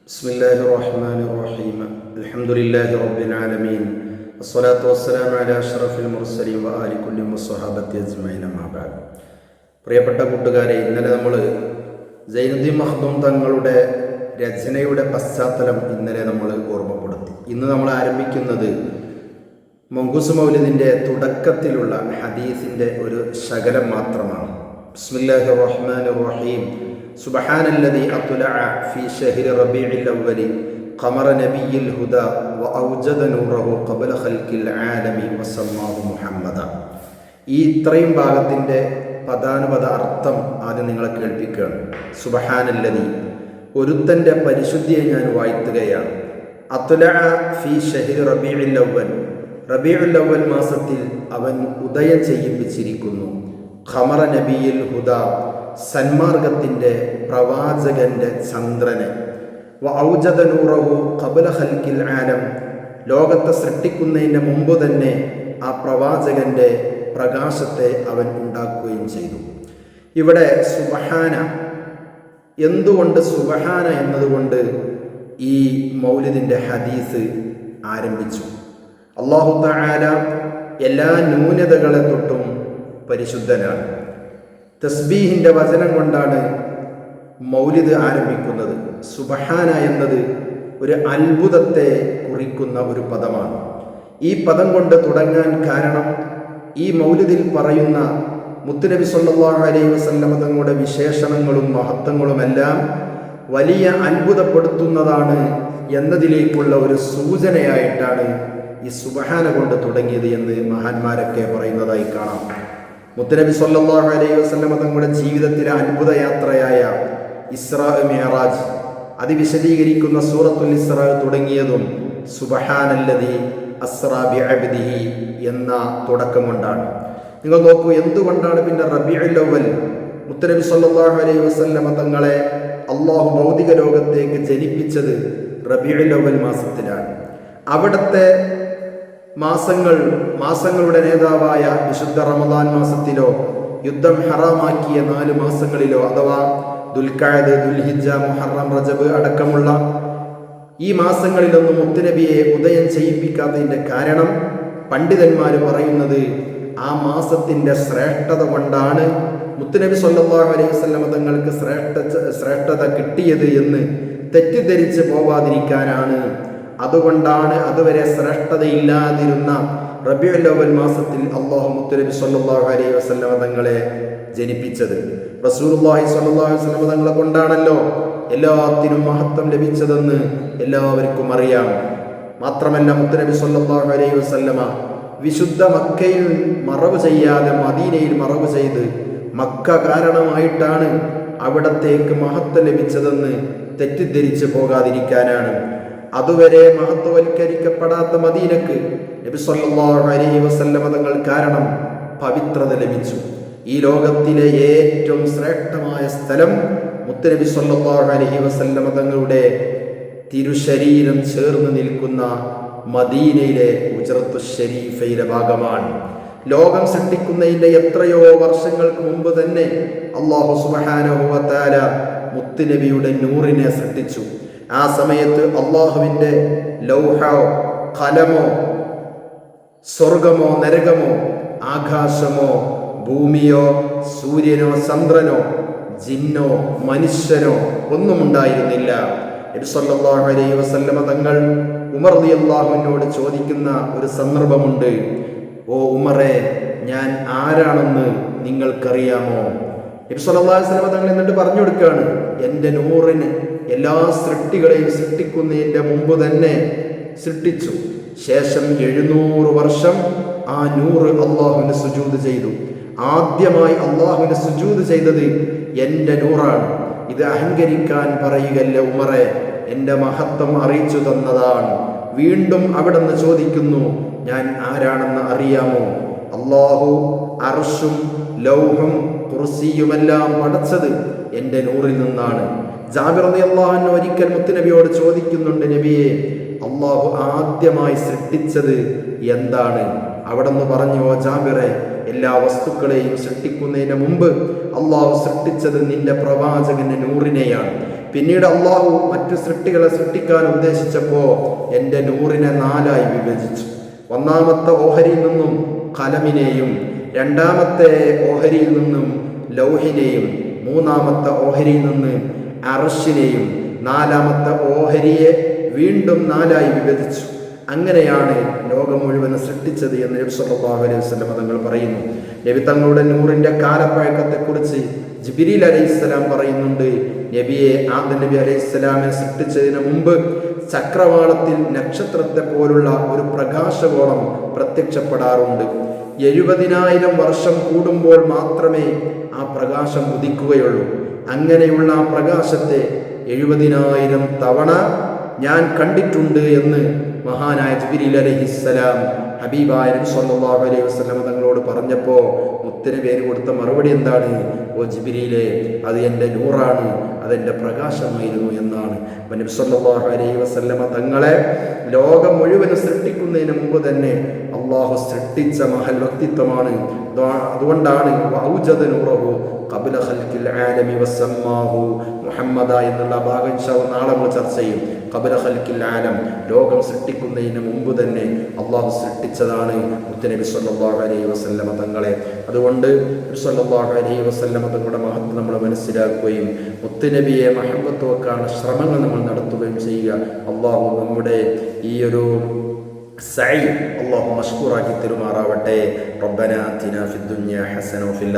ബിസ്മില്ലാഹിർ റഹ്മാനിർ റഹീം. അൽഹംദുലില്ലാഹി റബ്ബിൽ ആലമീൻ. വസ്സലാത്തു വസ്സലാമു അലാ അഷ്റഫിൽ മുർസലീൻ വആലി കുല്ലി വസ്സഹാബത്തി അജ്മഈൻ. അമ്മാ ബഅദ്. പ്രിയപ്പെട്ട കൂട്ടുകാരെ, ഇന്നലെ നമ്മൾ സൈനുദ്ദീൻ മഖ്ദൂം തങ്ങളുടെ രചനയുടെ പശ്ചാത്തലം നമ്മൾ ഓർമ്മപ്പെടുത്തി. ഇന്ന് നമ്മൾ ആരംഭിക്കുന്നത് മങ്കൂസ് മൗലിദിൻ്റെ തുടക്കത്തിലുള്ള ഹദീസിൻ്റെ ഒരു ശകലം മാത്രമാണ്. ബിസ്മില്ലാഹിർ റഹ്മാനിർ റഹീം. സുബ്ഹാനല്ലദീ അത്ലഅ ഫീ ശഹ്രി റബീഇൽ അവ്വലി ഖമറ നബിയിൽ ഹുദാ വഔജദ നൂറഹു ഖബ്ല ഖൽഖിൽ ആലമി വസമ്മാഹു മുഹമ്മദ. ഈ ഇത്രയും ഭാഗത്തിൻ്റെ പദാനുപദ അർത്ഥം ആദ്യം നിങ്ങളെ കേൾപ്പിക്കുകയാണ്. സുബ്ഹാനല്ലദീ, ഒരുത്തൻ്റെ പരിശുദ്ധിയെ ഞാൻ വാഴ്ത്തുകയാണ്. അത്ലഅ ഫീ ശഹ്രി റബീഇൽ അവ്വൽ, റബീഉൽ അവ്വൽ മാസത്തിൽ അവൻ ഉദയം ചെയ്യിപ്പിച്ചിരിക്കുന്നു. ഖമറ നബിയിൽ ഹുദാ, സന്മാർഗത്തിൻ്റെ പ്രവാചകന്റെ ചന്ദ്രനെ. വഔജദ നൂറഹു ഖബ്ല ഖൽഖിൽ ആലം, ലോകത്തെ സൃഷ്ടിക്കുന്നതിന് മുമ്പ് തന്നെ ആ പ്രവാചകന്റെ പ്രകാശത്തെ അവൻ ഉണ്ടാക്കുകയും ചെയ്തു. ഇവിടെ സുബ്ഹാന, എന്തുകൊണ്ട് സുബ്ഹാന എന്നതുകൊണ്ട് ഈ മൗലിദിൻ്റെ ഹദീസ് ആരംഭിച്ചു? അല്ലാഹു തആല എല്ലാ ന്യൂനതകളെ തൊട്ടും പരിശുദ്ധനാണ്. തസ്ബീഹിൻ്റെ വചനം കൊണ്ടാണ് മൗലിദ് ആരംഭിക്കുന്നത്. സുബ്ഹാന എന്നത് ഒരു അത്ഭുതത്തെ കുറിക്കുന്ന ഒരു പദമാണ്. ഈ പദം കൊണ്ട് തുടങ്ങാൻ കാരണം ഈ മൗലിദിൽ പറയുന്ന മുത്തുനബി സല്ലല്ലാഹു അലൈഹി വസല്ലം തങ്ങളുടെ വിശേഷണങ്ങളും മഹത്വങ്ങളുമെല്ലാം വലിയ അത്ഭുതപ്പെടുത്തുന്നതാണ് എന്നതിലേക്കുള്ള ഒരു സൂചനയായിട്ടാണ് ഈ സുബ്ഹാന കൊണ്ട് തുടങ്ങിയത് എന്ന് മഹാന്മാരൊക്കെ പറയുന്നതായി കാണാം. മുത്തുനബി സല്ലല്ലാഹു അലൈഹി വസല്ലം തങ്ങളുടെ ജീവിതത്തിലെ അത്ഭുത യാത്രയായ ഇസ്രാ മിഅ്റാജ്, അത് വിശദീകരിക്കുന്ന സൂറത്തുൽ ഇസ്രാ തുടങ്ങിയതും സുബ്ഹാനല്ലദീ അസ്റാ ബിഅബ്ദിഹി എന്ന തുടക്കം കൊണ്ടാണ്. നിങ്ങൾ നോക്കൂ, എന്തുകൊണ്ടാണ് പിന്നെ റബീഉൽ അവ്വൽ, മുത്തുനബി സല്ലല്ലാഹു അലൈഹി വസല്ലം തങ്ങളെ അള്ളാഹു ഭൗതിക ലോകത്തേക്ക് ജനിപ്പിച്ചത് റബീഉൽ അവ്വൽ മാസത്തിലാണ്. അവിടുത്തെ മാസങ്ങളുടെ നേതാവായ വിശുദ്ധ റമദാൻ മാസത്തിലോ യുദ്ധം ഹറാമാക്കിയ 4 മാസങ്ങളിലോ അഥവാ ദുൽഖഅദ്, ദുൽഹിജ്ജ, മുഹറം, റജബ് അടക്കമുള്ള ഈ മാസങ്ങളിലൊന്നും മുത്തുനബിയെ ഉദയം ചെയ്യിപ്പിക്കാത്തതിൻ്റെ കാരണം പണ്ഡിതന്മാർ പറയുന്നത് ആ മാസത്തിൻ്റെ ശ്രേഷ്ഠത കൊണ്ടാണ് മുത്തുനബി സല്ലല്ലാഹു അലൈഹി വസല്ലം തങ്ങൾക്ക് ശ്രേഷ്ഠത കിട്ടിയത് എന്ന് തെറ്റിദ്ധരിച്ച് പോവാതിരിക്കാനാണ്. അതുകൊണ്ടാണ് അതുവരെ ശ്രേഷ്ഠതയില്ലാതിരുന്ന റബീഉൽ അവ്വൽ മാസത്തിൽ അല്ലാഹു മുത്തുനബി സല്ലല്ലാഹു അലൈഹി വസല്ലം തങ്ങളെ ജനിപ്പിച്ചത്. റസൂലുള്ളാഹി സ്വല്ലല്ലാഹു അലൈഹി വസല്ലം തങ്ങളെ കൊണ്ടാണല്ലോ എല്ലാത്തിനും മഹത്വം ലഭിച്ചതെന്ന് എല്ലാവർക്കും അറിയാം. മാത്രമല്ല, മുത്തുനബി സല്ലല്ലാഹു അലൈഹി വസല്ലമ വിശുദ്ധ മക്കയിൽ മറവ് ചെയ്യാതെ മദീനയിൽ മറവ് ചെയ്ത് മക്ക കാരണമായിട്ടാണ് അവിടത്തേക്ക് മഹത്വം ലഭിച്ചതെന്ന് തെറ്റിദ്ധരിച്ച് പോകാതിരിക്കാനാണ്. അതുവരെ മഹത്വവൽക്കരിക്കപ്പെടാത്ത മദീനക്ക് നബി സല്ലല്ലാഹു അലൈഹി വസല്ലമ തങ്ങൾ കാരണം പവിത്രത ലഭിച്ചു. ഈ ലോകത്തിലെ ഏറ്റവും ശ്രേഷ്ഠമായ സ്ഥലം മുത്തുനബി സല്ലല്ലാഹു അലൈഹി വസല്ലമ തങ്ങളുടെ തിരുശരീരം ചേർന്ന് നിൽക്കുന്ന മദീനയിലെ ഉജ്റത്തു ശരീഫയിലെ ഭാഗമാണ്. ലോകം സൃഷ്ടിക്കുന്നതിൻ്റെ എത്രയോ വർഷങ്ങൾക്ക് മുമ്പ് തന്നെ അല്ലാഹു സുബ്ഹാനഹു വ തആല മുത്തുനബിയുടെ നൂറിനെ സൃഷ്ടിച്ചു. ആ സമയത്ത് അള്ളാഹുവിൻ്റെ ലൗഹോ ഖലമോ സ്വർഗമോ നരകമോ ആകാശമോ ഭൂമിയോ സൂര്യനോ ചന്ദ്രനോ ജിന്നോ മനുഷ്യനോ ഒന്നും ഉണ്ടായിരുന്നില്ല. നബി സല്ലല്ലാഹു അലൈഹി വസല്ലമ തങ്ങൾ ഉമർ റളിയല്ലാഹു അൻഹുവോട് ചോദിക്കുന്ന ഒരു സന്ദർഭമുണ്ട്. ഓ ഉമറെ, ഞാൻ ആരാണെന്ന് നിങ്ങൾക്കറിയാമോ? നബി സല്ലല്ലാഹു അലൈഹി വസല്ലമ തങ്ങൾ എന്നിട്ട് പറഞ്ഞു കൊടുക്കുകയാണ്, എൻ്റെ നൂറിന് എല്ലാ സൃഷ്ടികളെയും സൃഷ്ടിക്കുന്നതിൻ്റെ മുമ്പ് തന്നെ സൃഷ്ടിച്ചു. ശേഷം 700 വർഷം ആ നൂറ് അള്ളാഹുവിന് സുജൂദ് ചെയ്തു. ആദ്യമായി അള്ളാഹുവിന് സുജൂദ് ചെയ്തത് എൻ്റെ നൂറാണ്. ഇത് അഹങ്കരിക്കാൻ പറയുകല്ല ഉമറെ, എൻ്റെ മഹത്വം അറിയിച്ചു തന്നതാണ്. വീണ്ടും അവിടെ നിന്ന് ചോദിക്കുന്നു, ഞാൻ ആരാണെന്ന് അറിയാമോ? അള്ളാഹു അർശും ലൗഹും കുർസിയുമെല്ലാം പടച്ചത് എൻ്റെ നൂറിൽ നിന്നാണ്. ജാബിർ റളിയല്ലാഹു അൻഹു ഒരിക്കൽ മുത്തുനബിയോട് ചോദിക്കുന്നുണ്ട്, നബിയെ, അള്ളാഹു ആദ്യമായി സൃഷ്ടിച്ചത് എന്താണ്? അവിടെ നിന്ന് പറഞ്ഞു, ഓ ജാബിറെ, എല്ലാ വസ്തുക്കളെയും സൃഷ്ടിക്കുന്നതിന് മുമ്പ് അള്ളാഹു സൃഷ്ടിച്ചത് നിന്റെ പ്രവാചകന്റെ നൂറിനെയാണ്. പിന്നീട് അള്ളാഹു മറ്റു സൃഷ്ടികളെ സൃഷ്ടിക്കാൻ ഉദ്ദേശിച്ചപ്പോൾ എൻ്റെ നൂറിനെ 4 വിഭജിച്ചു. ഒന്നാമത്തെ ഓഹരിയിൽ നിന്നും കലമിനെയും, രണ്ടാമത്തെ ഓഹരിയിൽ നിന്നും ലൗഹിനെയും, മൂന്നാമത്തെ ഓഹരിയിൽ നിന്ന് അർശിനെയും, നാലാമത്തെ ഓഹരിയെ വീണ്ടും 4 വിഭജിച്ചു. അങ്ങനെയാണ് ലോകം മുഴുവൻ സൃഷ്ടിച്ചത് എന്ന് നബി സല്ലല്ലാഹു അലൈഹി വസല്ലം തങ്ങൾ പറയുന്നു. നബി തങ്ങളുടെ നൂറിൻ്റെ കാലപ്പഴക്കത്തെക്കുറിച്ച് ജിബ്രീൽ അലൈഹിസ്സലാം പറയുന്നുണ്ട്, നബിയെ ആദം നബി അലൈഹിസ്സലാമിനെ സൃഷ്ടിച്ചതിന് മുമ്പ് ചക്രവാളത്തിൽ നക്ഷത്രത്തെ പോലുള്ള ഒരു പ്രകാശഗോളം പ്രത്യക്ഷപ്പെടാറുണ്ട്. 70,000 വർഷം കൂടുമ്പോൾ മാത്രമേ ആ പ്രകാശം ഉദിക്കുകയുള്ളൂ. അങ്ങനെയുള്ള ആ പ്രകാശത്തെ 70,000 തവണ ഞാൻ കണ്ടിട്ടുണ്ട് എന്ന് മഹാനായ ജിബ്രീൽ അലൈഹിസ്സലാം ഹബീബായ നബി സല്ലല്ലാഹു അലൈഹി വസല്ലം തങ്ങളോട് പറഞ്ഞപ്പോൾ മുത്തിന് പേര് കൊടുത്ത മറുപടി എന്താണ്? ഓ ജിബ്രീലേ, അത് എൻ്റെ നൂറാണ്, അതെൻ്റെ പ്രകാശമായിരുന്നു എന്നാണ്. നബി സല്ലല്ലാഹു അലൈഹി വസല്ലം തങ്ങളെ ലോകം മുഴുവൻ സൃഷ്ടിക്കുന്നതിന് മുമ്പ് തന്നെ അള്ളാഹു സൃഷ്ടിച്ച മഹൽ വ്യക്തിത്വമാണ്. അതുകൊണ്ടാണ് വൗജദ നൂറഹു ഖബ്ല ഖൽഖിൽ ആലമി വസമ്മാഹു മുഹമ്മദ എന്നുള്ള ഭാഗം നാളെ നമ്മൾ ചർച്ച ചെയ്യും. ഖബ്ല ഖൽഖിൽ ആലം, ലോകം സൃഷ്ടിക്കുന്നതിന് മുമ്പ് തന്നെ അള്ളാഹു സൃഷ്ടിച്ചതാണ് മുത്തുനബി സല്ലല്ലാഹു അലൈഹി വസല്ലമ തങ്ങളെ. അതുകൊണ്ട് സല്ലല്ലാഹു അലൈഹി വസല്ലമ തങ്ങളുടെ മഹത്വം നമ്മൾ മനസ്സിലാക്കുകയും മുത്തുനബിയെ മഹബത്ത് വെക്കാനുള്ള ശ്രമങ്ങൾ നമ്മൾ നടത്തുകയും ചെയ്യുക. അള്ളാഹു നമ്മുടെ ഈ ഒരു സഅയ് അള്ളാഹു മഷ്കൂറാക്കി തരുമാറാവട്ടെ. റബ്ബനാ ആതിനാ ഫിദ്ദുനിയ ഹസന വഫിൽ